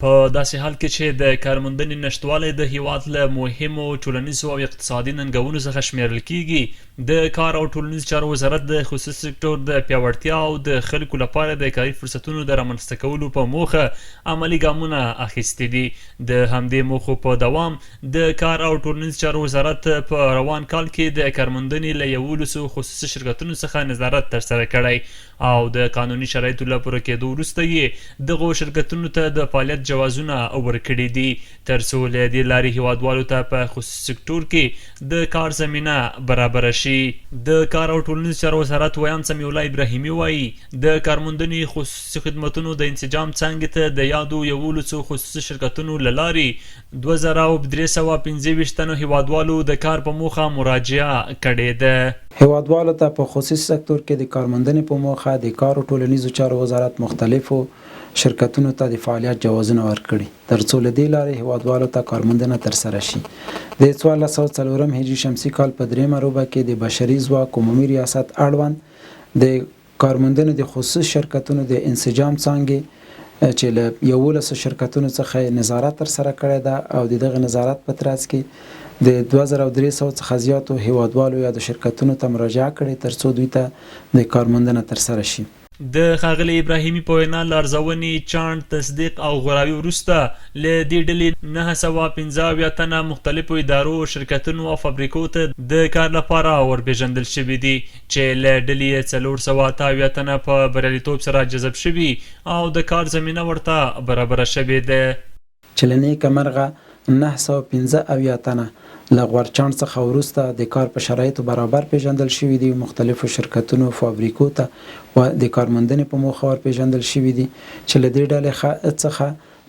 په داسې حال کې چې د کارموندنې نشتوالی د هیواد له مهمو ټولنیزو او اقتصادي ننګونو څخه شمیرل کیږي، د کار او ټولنیزو چارو وزارت د خصوصي سکتور د پیاوړتیا او د خلکو لپاره د کاري فرصتونو د رامنځته کولو په موخه عملي ګامونه اخیستي دي. د همدې موخو په دوام د کار او ټولنیزو چارو وزارت په روان کال کې د کارموندنې له 11 خصوصي شرکتونو څخه نظارت ترسره کړی او د قانوني شرایطو له پوره کېدو وروسته یې دغو شرکتونو ته د فعالیت جوازونه ورکړي دي، ترڅو له دې لارې هیوادوالو ته په خصوصي سکتور کې د کار زمینه برابره شي. د کار او ټولنیزو چارو وزارت ویان سمیع الله ابراهیمي وایي د کارموندنې خصوصي خدمتونو د انسجام څانګې ته د یادو 11 خصوصي شرکتونو له لارې 2325 تنو هیوادوالو د کار په موخه مراجعه کړې ده. هیوادوالو ته په خصوصي سکتور کې د کارموندنې په موخه د کار او ټولنیزو چارو وزارت مختلفو شرکتونو ته د فعالیت جوازونه ورکړي، ترڅو له دې لارې هیوادوالو ته کارموندنه ترسره شي. د 1404 هجري شمسي کال په 3مه روبه کې د بشري ځواک عمومي ریاست اړوند د کارموندنې د خصوصي شرکتونو د انسجام څانګې چې له 11 شرکتونو څخه نظارت ترسره کړی ده او دغه نظارت په ترڅ کې د 2300 څخه زیاتو هیوادوالو یا د شرکتونو ته مراجعه کړې، ترڅو دوی ته د کارموندنه ترسره شي. د ښاغلي ابراهیمي په وینا له ارزونې چاڼ تصدیق او غوراوي وروسته له دې ډلې 915 تنه مختلفو ادارو، شرکتونو او فابریکو ته د کار لپاره ورپېژندل شوي دي، چې له ډلې 478 تنه په بریالیتوب سره جذب شوي او د کار زمینه ورته برابره شوې ده. چې له نیکه مرغه 915 تنه له غورچاڼ څخه وروسته د کار په شرایطو برابر پیژندل شوي دي، مختلفو شرکتونو فابریکو ته و د کارموندنې په موخه ورپېژندل شوي دي، چې له دې ډلې څخه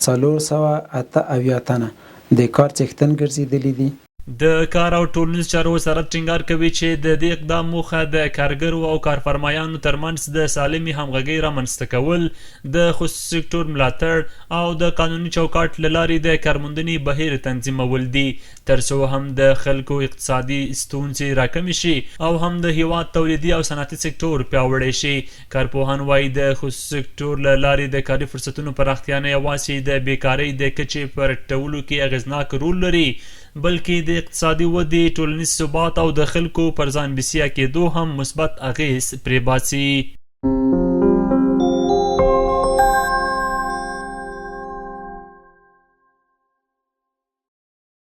478 تنه د کار څښتن ګرځېدلي دي. د کار او ټولنیزو چارو وزارت ټینګار کوي چې د دې اقدام موخه د کارګرو او کارفرمایانو ترمنځ د سالمې همغږۍ رامنځته کول، د خصوصي سکتور ملاتړ او د قانوني چوکاټ له لارې د کارموندنې بهیر تنظیمول دي، ترڅو هم د خلکو اقتصادي ستونزې راکمې شي او هم د هیواد تولیدي او صنعتي سکتور پیاوړی شي. کارپوهان وایي د خصوصي سکتور له لارې د کاري فرصتونو پراختیا نه یوازې د بیکارۍ د کچې په راټولو کې اغېزناک رول لري، بلکې د اقتصادي ودې، ټولنیز ثبات او د خلکو پر ځان بسیا کېدو هم مثبت اغېز پرې باسي.